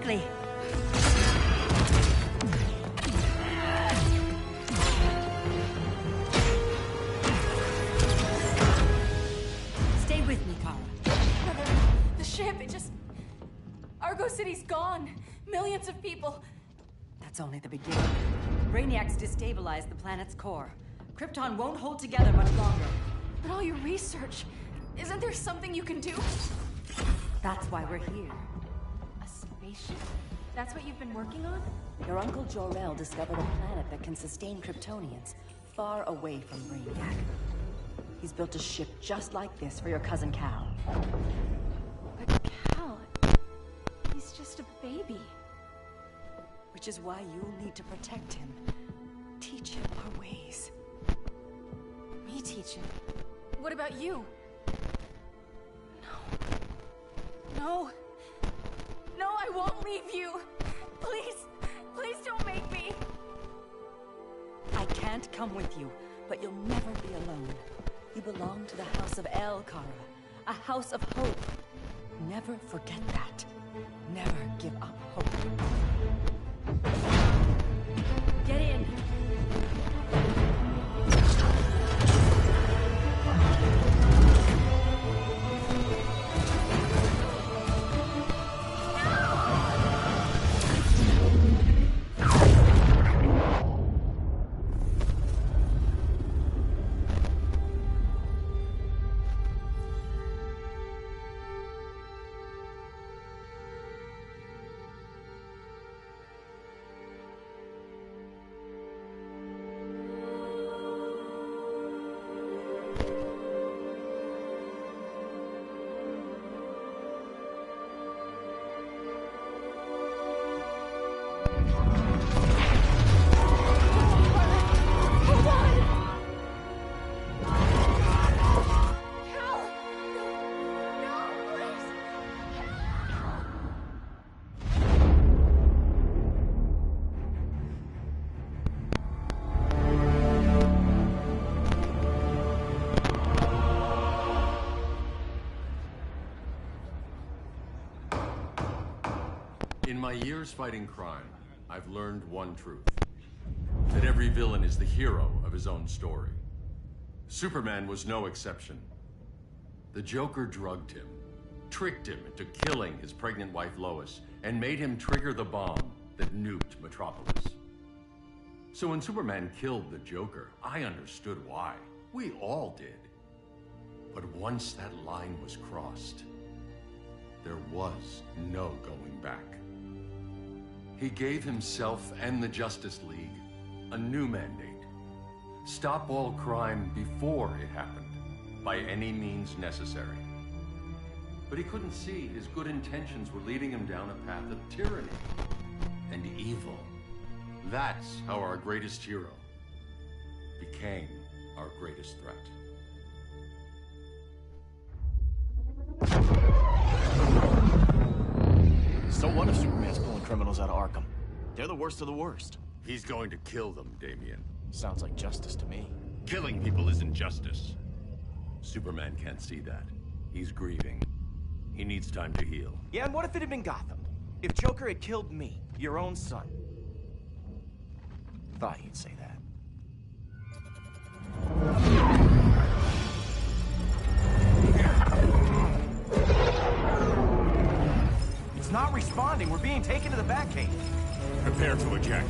quickly. Stay with me, Kara. The ship, it just... Argo City's gone. Millions of people. That's only the beginning. Brainiac's destabilized the planet's core. Krypton won't hold together much longer. But all your research, isn't there something you can do? That's why we're here. A spaceship? That's what you've been working on? Your uncle Jor-El discovered a planet that can sustain Kryptonians, far away from Brainiac. He's built a ship just like this for your cousin Cal. But Cal... he's just a baby. Which is why you'll need to protect him. Teach him our ways. Me teach him? What about you? No. No, I won't leave you. Please, please don't make me. I can't come with you, but you'll never be alone. You belong to the House of El, Kara. A house of hope. Never forget that. Never give up hope. Get in. In my years fighting crime, I've learned one truth. That every villain is the hero of his own story. Superman was no exception. The Joker drugged him, tricked him into killing his pregnant wife Lois, and made him trigger the bomb that nuked Metropolis. So when Superman killed the Joker, I understood why. We all did. But once that line was crossed, there was no going back. He gave himself and the Justice League a new mandate. Stop all crime before it happened, by any means necessary. But he couldn't see his good intentions were leading him down a path of tyranny and evil. That's how our greatest hero became our greatest threat. So what if Superman's pulling criminals out of Arkham? They're the worst of the worst. He's going to kill them, Damian. Sounds like justice to me. Killing people isn't justice. Superman can't see that. He's grieving. He needs time to heal. Yeah, and what if it had been Gotham? If Joker had killed me, your own son? Thought you'd say that. It's not responding. We're being taken to the Batcave. Prepare to eject.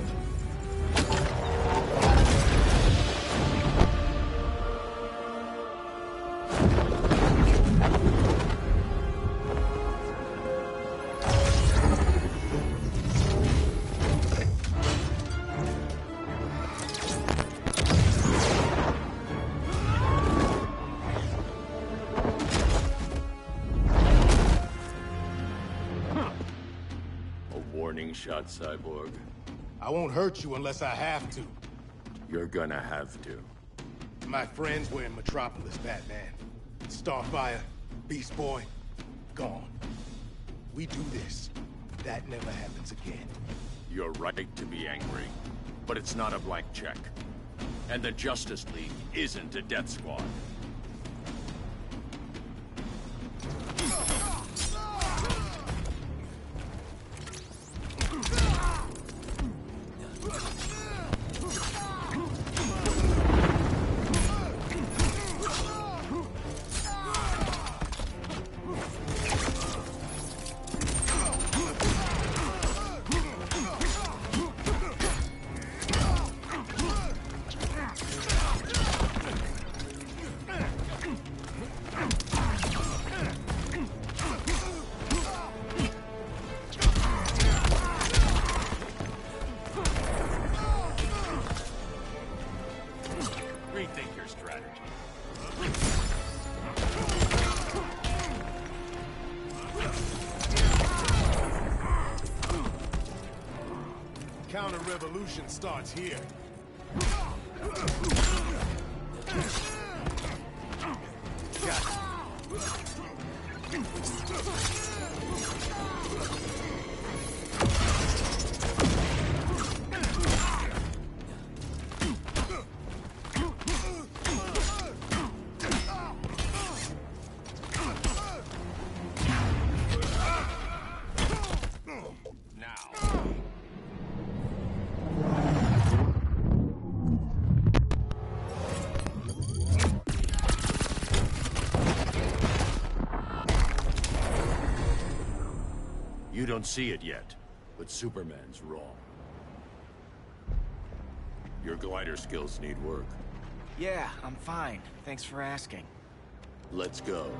Shot, Cyborg. I won't hurt you unless I have to. You're gonna have to. My friends were in Metropolis, Batman. Starfire, Beast Boy, gone. We do this. That never happens again. You're right to be angry, but it's not a blank check. And the Justice League isn't a death squad. revolution starts here. You don't see it yet, but Superman's wrong. Your glider skills need work. Yeah, I'm fine. Thanks for asking. Let's go.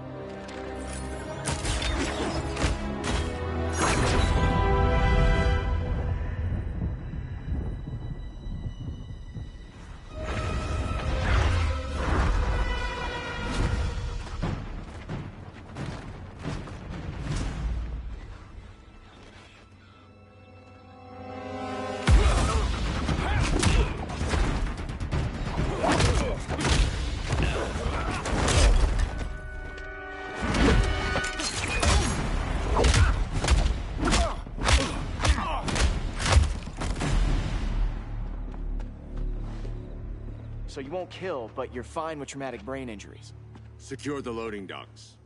So you won't kill, but you're fine with traumatic brain injuries. Secure the loading docks.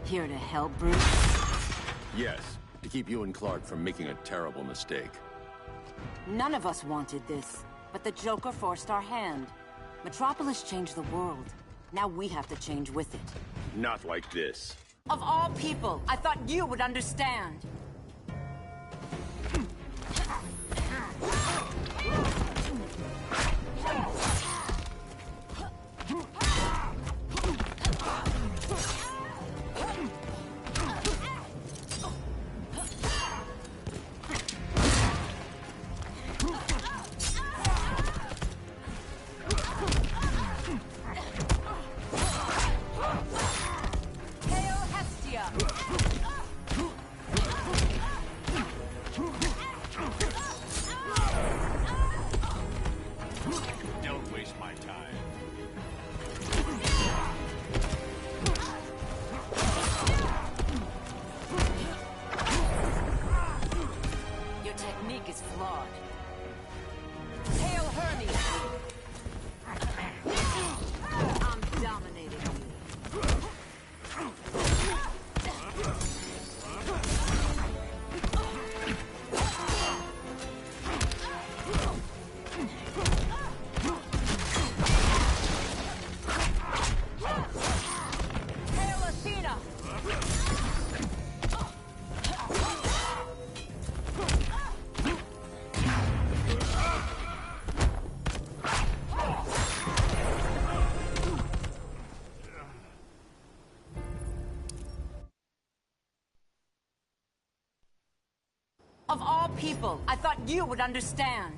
Here to help, Bruce? Yes, to keep you and Clark from making a terrible mistake. None of us wanted this, but the Joker forced our hand. Metropolis changed the world. Now we have to change with it. Not like this. Of all people, I thought you would understand. Don't waste my time. Your technique is flawed. Hail Hermes! I'm dominating you. Hail Athena! Of all people, I thought you would understand.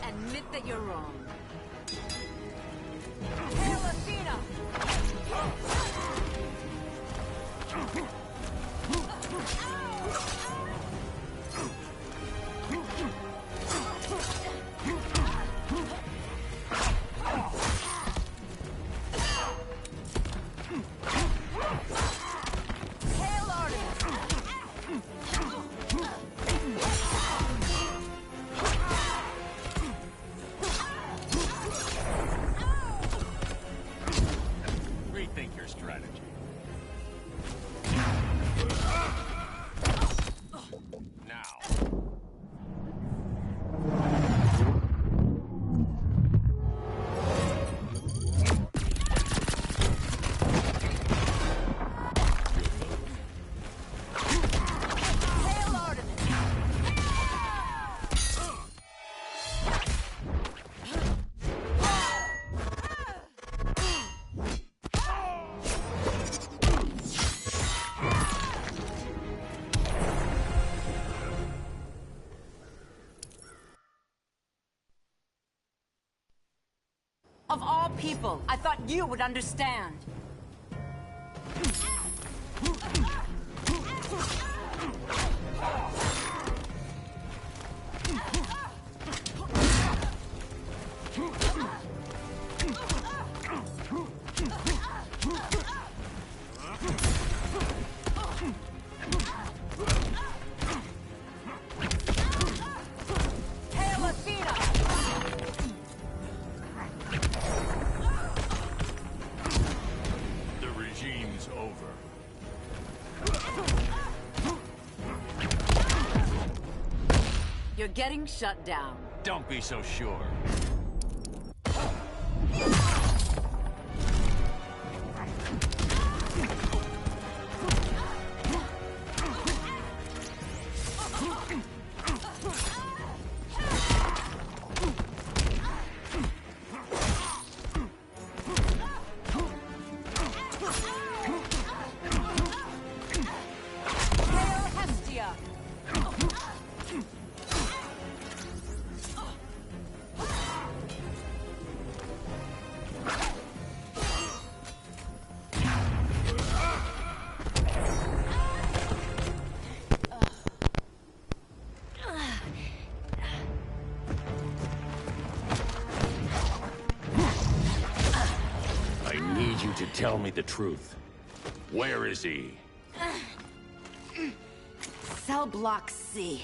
Admit that you're wrong. Hail Athena! Hail Artemis! Rethink your strategy. all people. I thought you would understand. The regime's over. You're getting shut down. Don't be so sure. To tell me the truth. Where is he? Cell block C.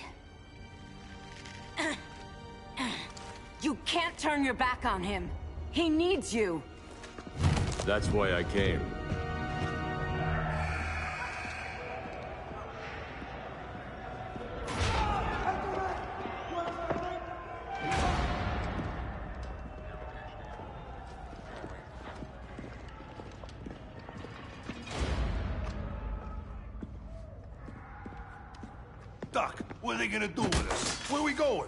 You can't turn your back on him. He needs you. That's why I came. Doc, what are they gonna do with us? Where we going?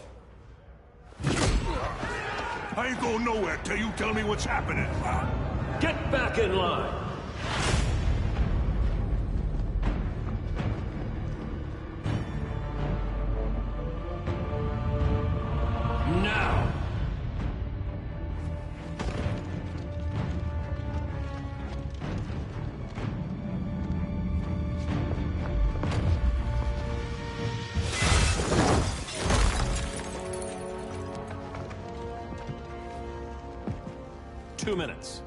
I ain't going nowhere till you tell me what's happening. Get back in line! Now! Two minutes.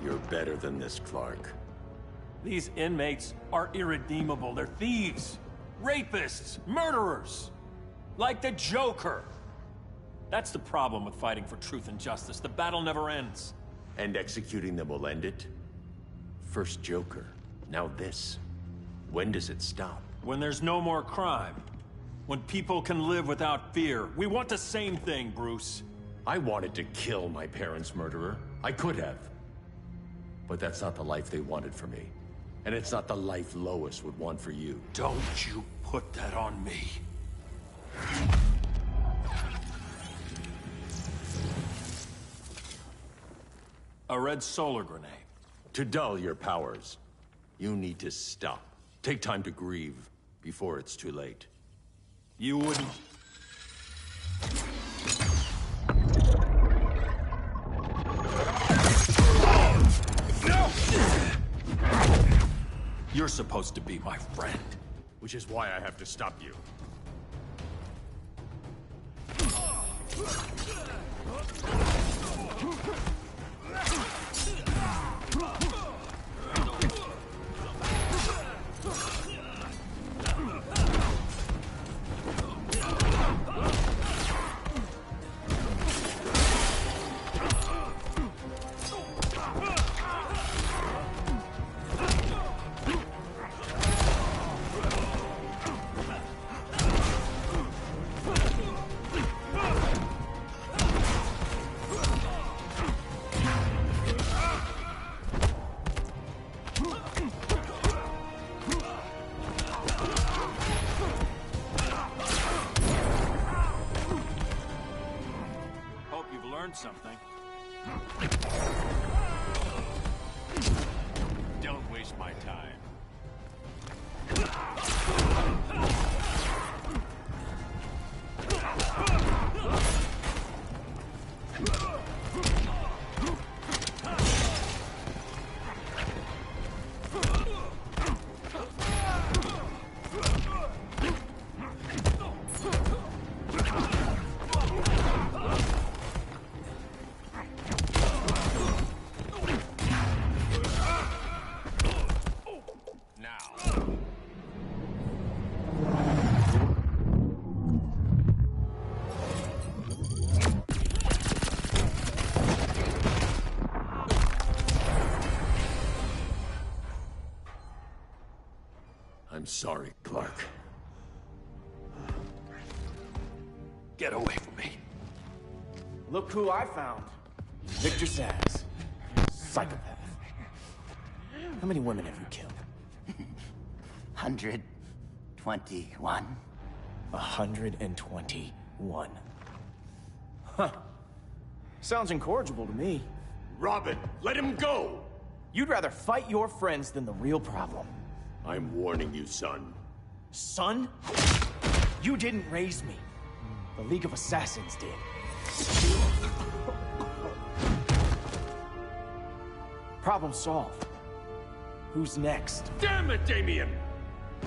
You're better than this, Clark. These inmates are irredeemable. They're thieves, rapists, murderers. Like the Joker. That's the problem with fighting for truth and justice. The battle never ends. And executing them will end it? First Joker, now this. When does it stop? When there's no more crime. When people can live without fear. We want the same thing, Bruce. I wanted to kill my parents' murderer. I could have. But that's not the life they wanted for me. And it's not the life Lois would want for you. Don't you put that on me. A red solar grenade. To dull your powers, you need to stop. Take time to grieve before it's too late. You wouldn't... You're supposed to be my friend. Which is why I have to stop you. Something. Don't waste my time. sorry, Clark. Get away from me. Look who I found. Victor Zsasz. Psychopath. How many women have you killed? 121. 121. Huh. Sounds incorrigible to me. Robin, let him go! You'd rather fight your friends than the real problem. I'm warning you, son. Son? You didn't raise me. The League of Assassins did. Problem solved. Who's next? Damn it, Damien!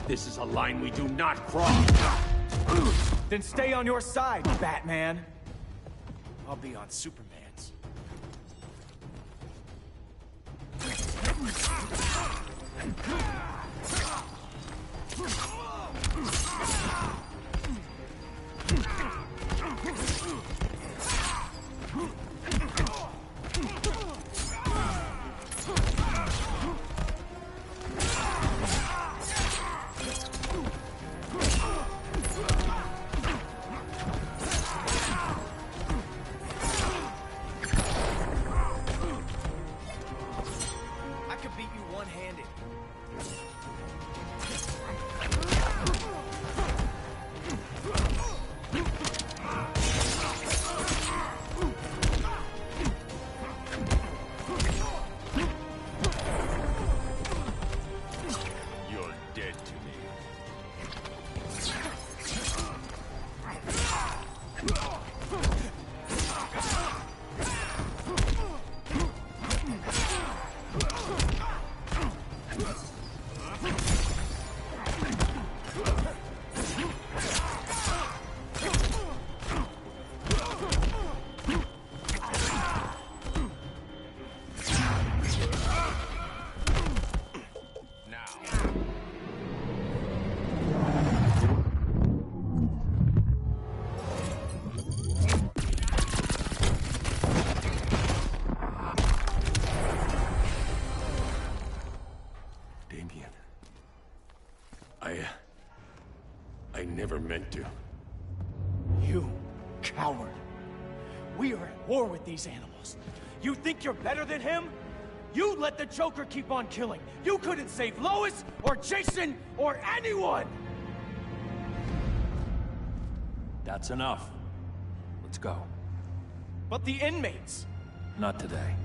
This is a line we do not cross. Then stay on your side, Batman. I'll be on Superman's. I could beat you one-handed. You're dead to me. Damien. I never meant to. You coward. We are at war with these animals. You think you're better than him? You let the Joker keep on killing. You couldn't save Lois, or Jason, or anyone! That's enough. Let's go. But the inmates. Not today.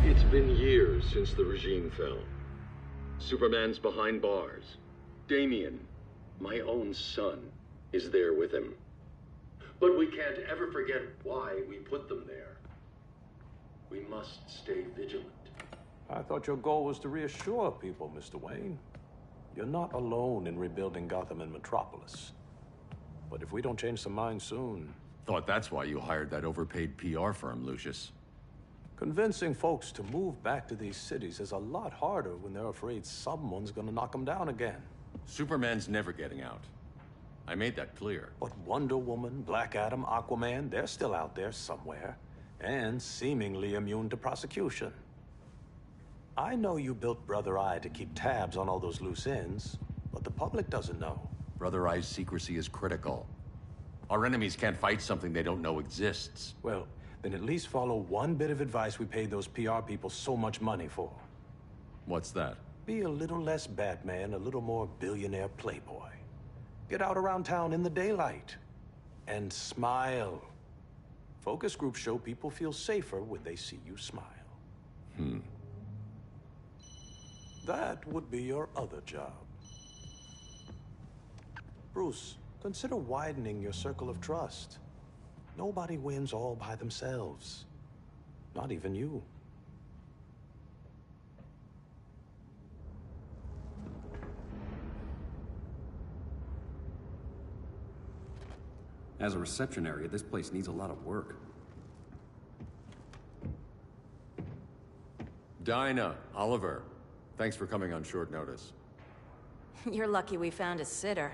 It's been years since the regime fell. Superman's behind bars. Damien, my own son, is there with him. But we can't ever forget why we put them there. We must stay vigilant. I thought your goal was to reassure people, Mr. Wayne. You're not alone in rebuilding Gotham and Metropolis. But if we don't change some minds soon... Thought that's why you hired that overpaid PR firm, Lucius. Convincing folks to move back to these cities is a lot harder when they're afraid someone's gonna knock them down again. Superman's never getting out. I made that clear. But Wonder Woman, Black Adam, Aquaman, they're still out there somewhere. And seemingly immune to prosecution. I know you built Brother Eye to keep tabs on all those loose ends, but the public doesn't know. Brother Eye's secrecy is critical. Our enemies can't fight something they don't know exists. Well, then at least follow one bit of advice we paid those PR people so much money for. What's that? Be a little less Batman, a little more billionaire playboy. Get out around town in the daylight. And smile. Focus groups show people feel safer when they see you smile. That would be your other job. Bruce, consider widening your circle of trust. Nobody wins all by themselves. Not even you. As a reception area, this place needs a lot of work. Dinah, Oliver, thanks for coming on short notice. You're lucky we found a sitter.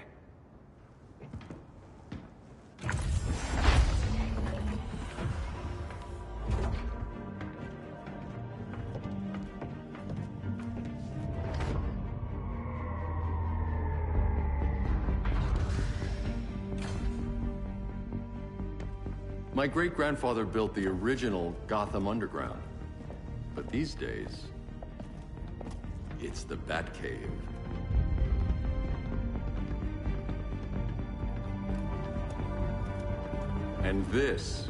My great-grandfather built the original Gotham Underground. But these days, it's the Batcave. And this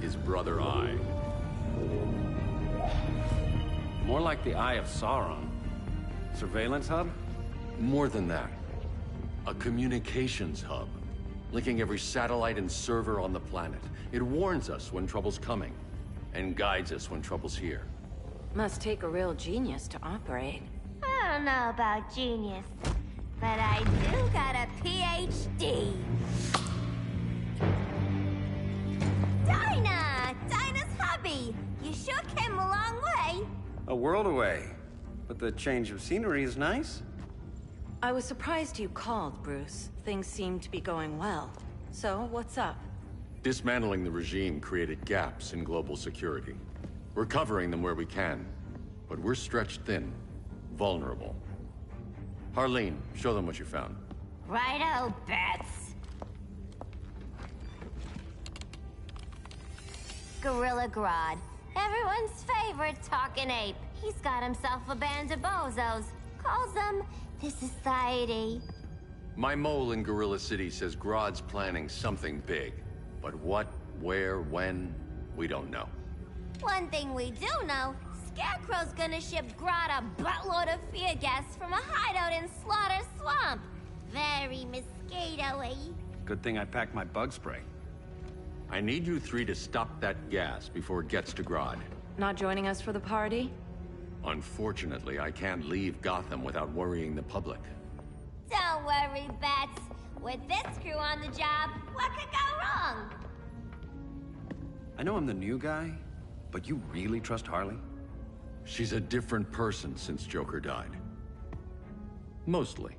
is Brother Eye. More like the Eye of Sauron. Surveillance hub? More than that. A communications hub, linking every satellite and server on the planet. It warns us when trouble's coming, and guides us when trouble's here. Must take a real genius to operate. I don't know about genius, but I do got a PhD. Dinah's hubby! You sure came a long way. A world away. But the change of scenery is nice. I was surprised you called, Bruce. Things seem to be going well. So, what's up? Dismantling the regime created gaps in global security. We're covering them where we can, but we're stretched thin, vulnerable. Harleen, show them what you found. Righto, Bats. Gorilla Grodd. Everyone's favorite talking ape. He's got himself a band of bozos. Calls them the Society. My mole in Gorilla City says Grodd's planning something big. But what, where, when, we don't know. One thing we do know, Scarecrow's gonna ship Grodd a buttload of fear gas from a hideout in Slaughter Swamp. Very mosquito-y. Good thing I packed my bug spray. I need you three to stop that gas before it gets to Grodd. Not joining us for the party? Unfortunately, I can't leave Gotham without worrying the public. Don't worry, Bats. With this crew on the job, what could go wrong? I know I'm the new guy, but you really trust Harley? She's a different person since Joker died. Mostly.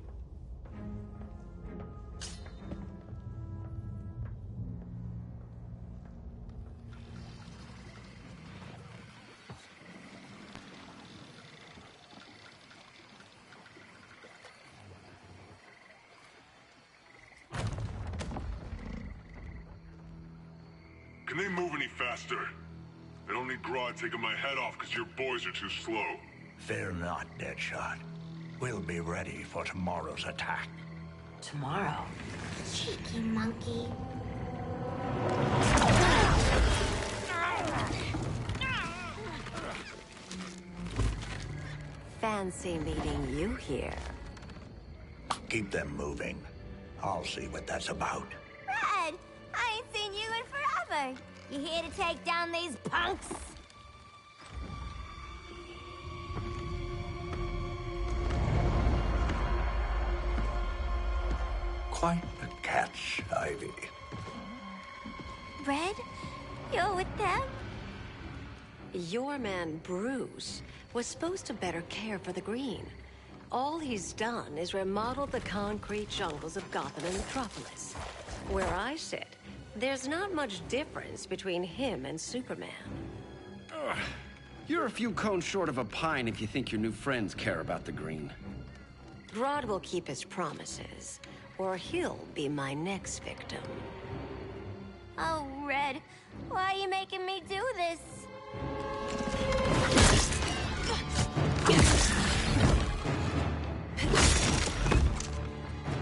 Can they move any faster? I don't need Grodd taking my head off because your boys are too slow. Fear not, Deadshot. We'll be ready for tomorrow's attack. Tomorrow? Cheeky monkey. Fancy meeting you here. Keep them moving. I'll see what that's about. Red, I ain't seen you in forever. You here to take down these punks? Quite the catch, Ivy. Red, you're with them? Your man, Bruce, was supposed to better care for the Green. All he's done is remodel the concrete jungles of Gotham and Metropolis. Where I sit, there's not much difference between him and Superman. You're a few cones short of a pine if you think your new friends care about the Green. Grodd will keep his promises, or he'll be my next victim. Oh, Red, why are you making me do this?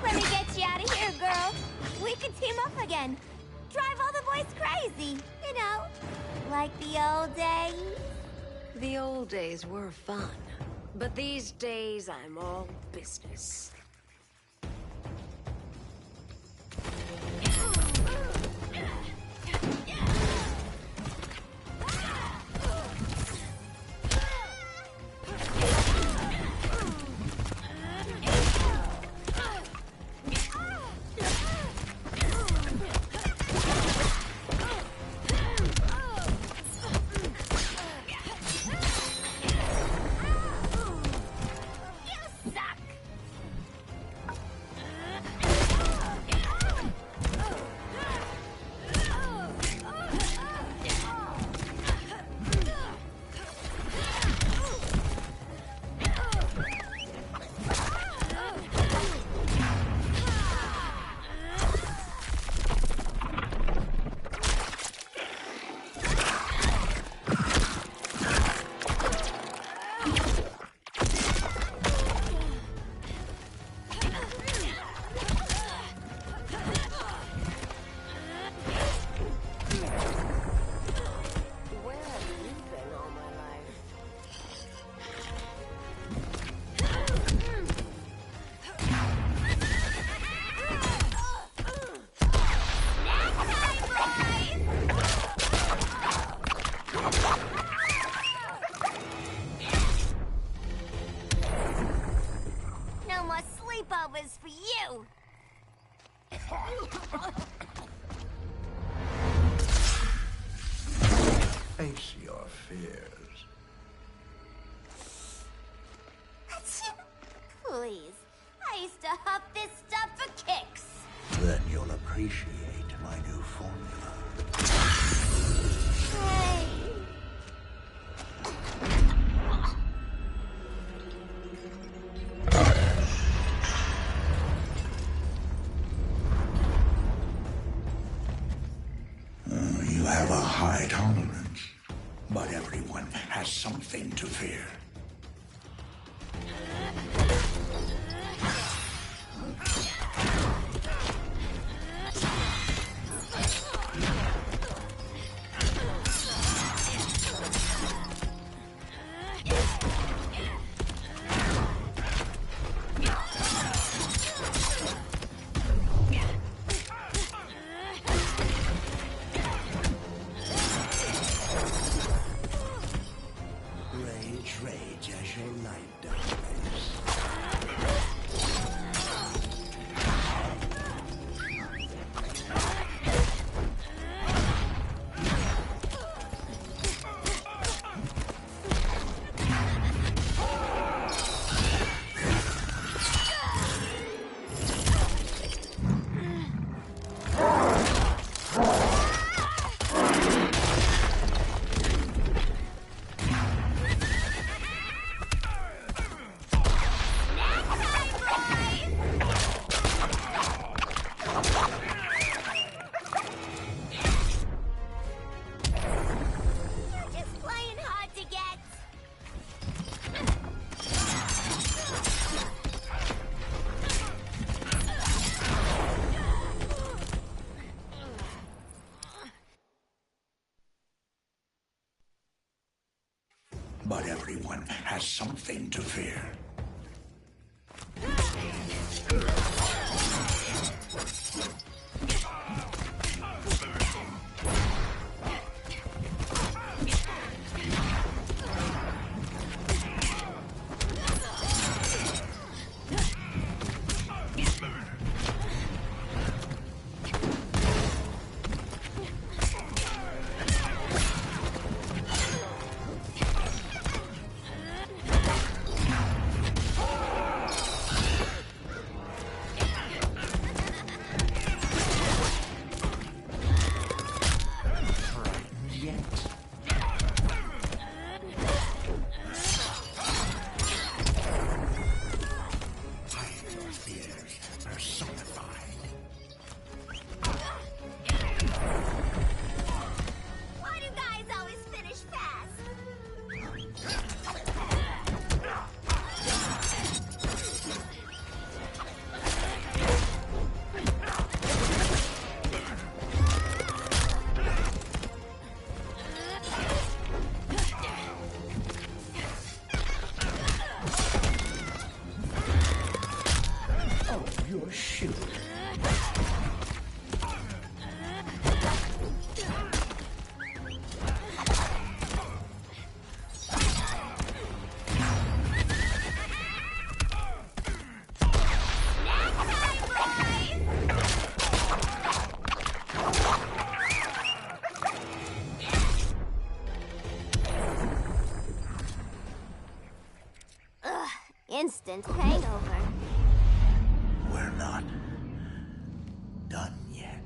Let me get you out of here, girl. We can team up again. Drive all the boys crazy, you know, like the old days. The old days were fun, but these days I'm all business. sleepovers for you. Face your fears. Please. I used to huff this stuff for kicks. Then you'll appreciate my new formula. Hey. You have a high tolerance, but everyone has something to fear. Rage as your light dies. But everyone has something to fear. Instant hangover. We're not done yet.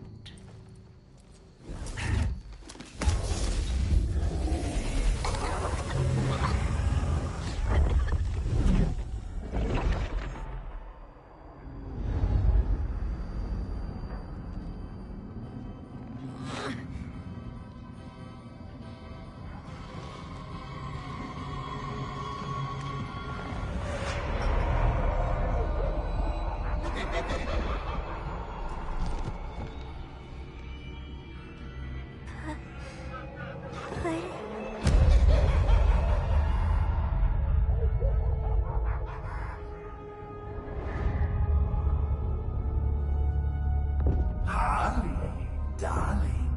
Darling.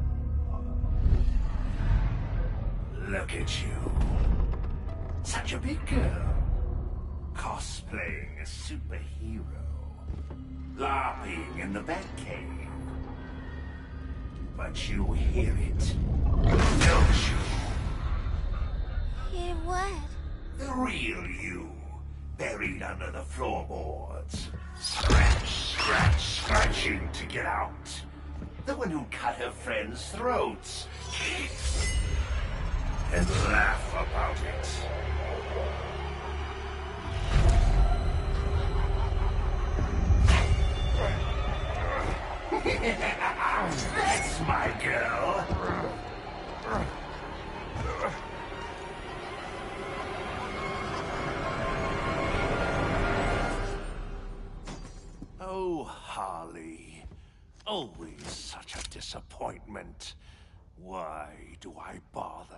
Look at you. Such a big girl. Cosplaying a superhero. LARPing in the Batcave. But you hear it, don't you? Hear what? The real you, buried under the floorboards. Scratch, scratch, scratching to get out. The one who cut her friends' throats. And laugh about it. That's my girl. Oh, Harley. Always such a disappointment. Why do I bother?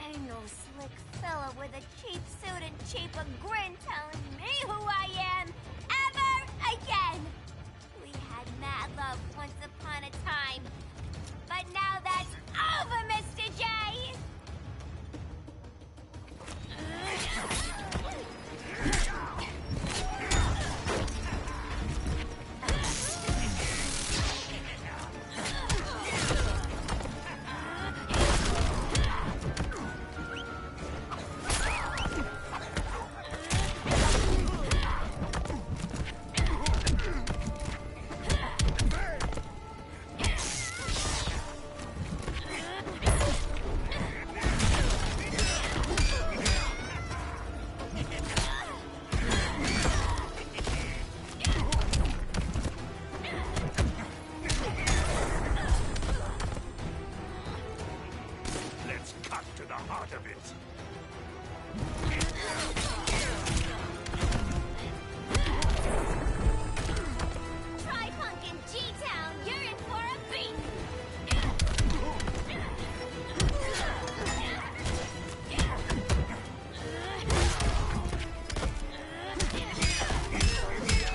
Ain't no slick fella with a cheap suit and cheaper grin telling me who I am ever again. We had mad love once upon a time, but now that's over, Mr. J. Let's cut to the heart of it. Try punk in G-Town, you're in for a beat.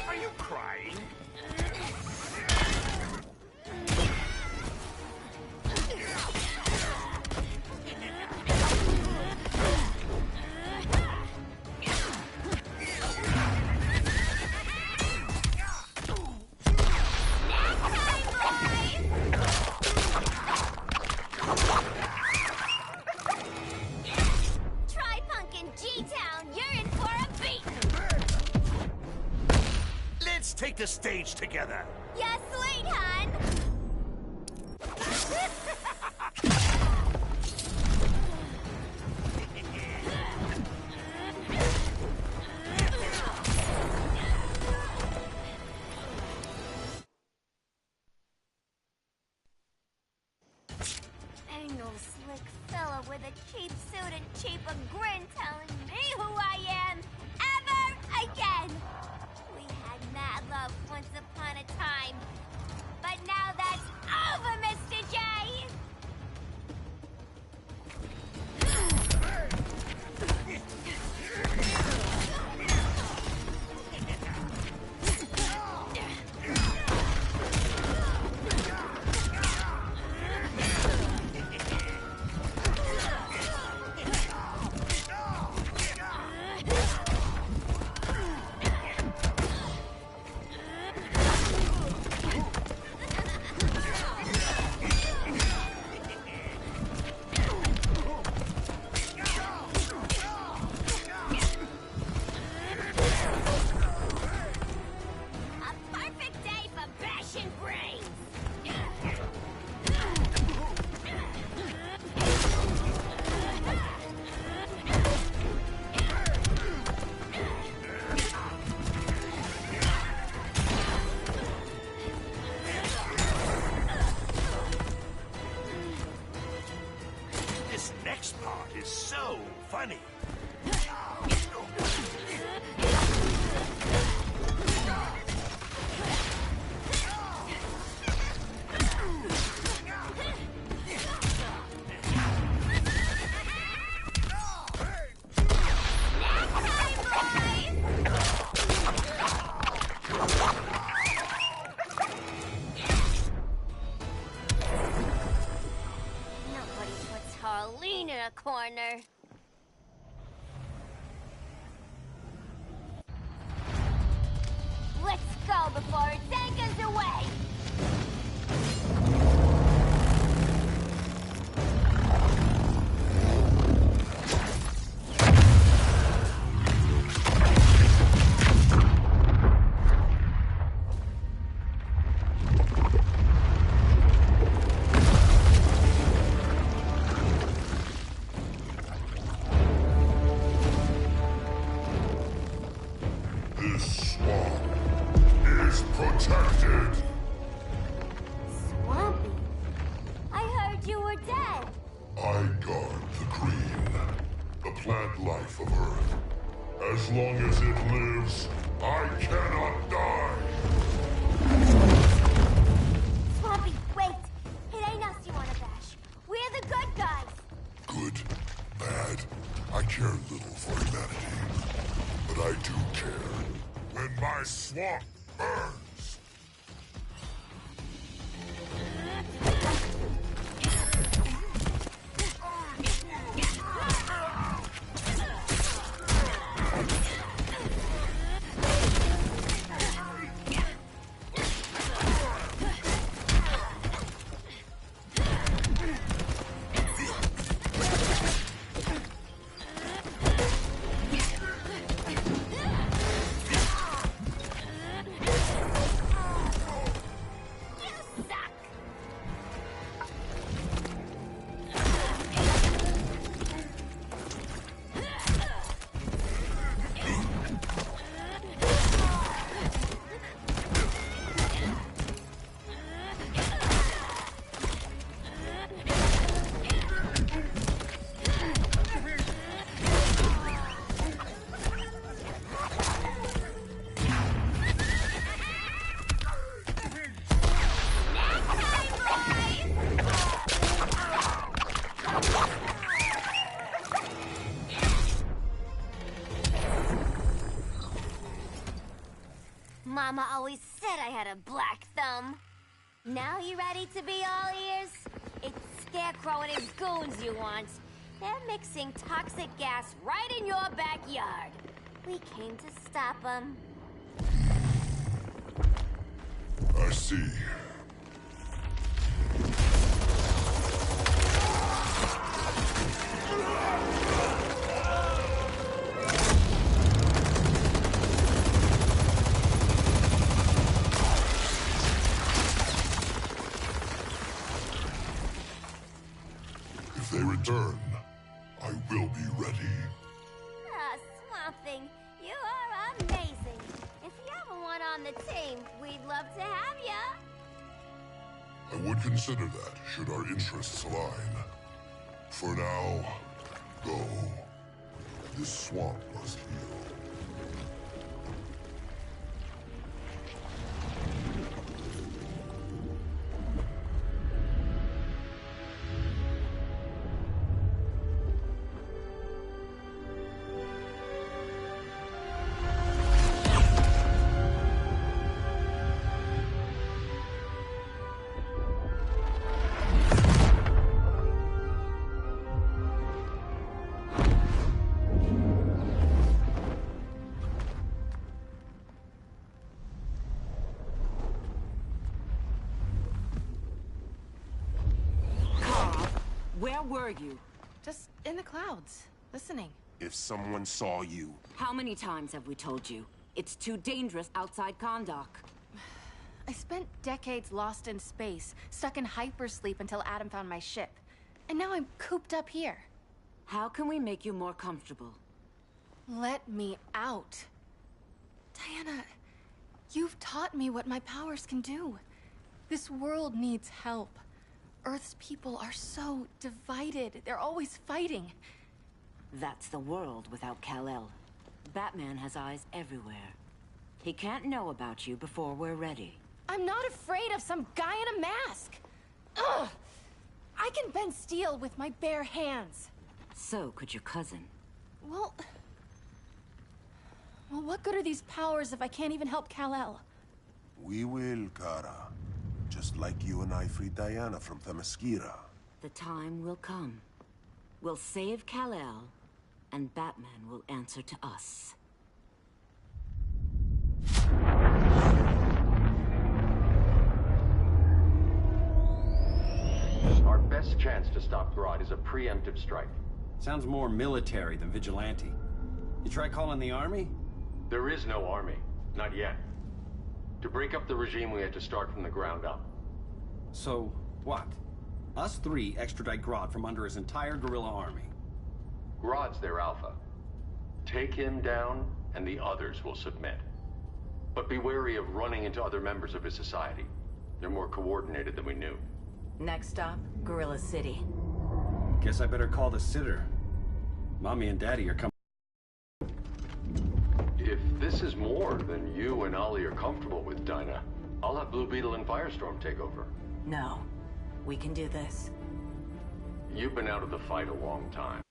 Are you crying? Try punk in G-Town, you're in for a beat. Let's take the stage together. Yeah, sweet, hun. Ain't no slick fella with a cheap suit and cheaper grin telling me who I am ever again. We had mad love once upon a time, but now that's over, Mr. J. go before it takes us away! This swamp is protected. Swampy? I heard you were dead. I guard the green, the plant life of Earth. As long as it lives, I cannot die. Swampy, wait! It ain't us you wanna bash. We're the good guys. Good, bad, I care little for humanity. But I do care when my swamp burns. Mama always said I had a black thumb. Now you ready to be all ears? It's Scarecrow and his goons you want. They're mixing toxic gas right in your backyard. We came to stop them. I see. If they return, I will be ready. Ah, Swamp Thing, you are amazing. If you ever want on the team, we'd love to have ya. I would consider that, should our interests align. For now, go. This swamp must heal. Where were you? Just in the clouds, listening. If someone saw you... How many times have we told you? It's too dangerous outside Kahndaq. I spent decades lost in space, stuck in hypersleep until Adam found my ship. And now I'm cooped up here. How can we make you more comfortable? Let me out. Diana, you've taught me what my powers can do. This world needs help. Earth's people are so divided. They're always fighting. That's the world without Kal-El. Batman has eyes everywhere. He can't know about you before we're ready. I'm not afraid of some guy in a mask. Ugh! I can bend steel with my bare hands. So could your cousin. Well, what good are these powers if I can't even help Kal-El? We will, Kara. Just like you and I freed Diana from Themyscira. The time will come. We'll save Kal-El, and Batman will answer to us. chance to stop Grodd is a preemptive strike. Sounds more military than vigilante. You try calling the army? There is no army. Not yet. To break up the regime, we had to start from the ground up. So, what? Us three extradite Grodd from under his entire guerrilla army. Grodd's their alpha. Take him down, and the others will submit. But be wary of running into other members of his society. They're more coordinated than we knew. Next stop, Gorilla City. Guess I better call the sitter. Mommy and Daddy are coming. If this is more than you and Ollie are comfortable with, Dinah, I'll have Blue Beetle and Firestorm take over. No. We can do this. You've been out of the fight a long time.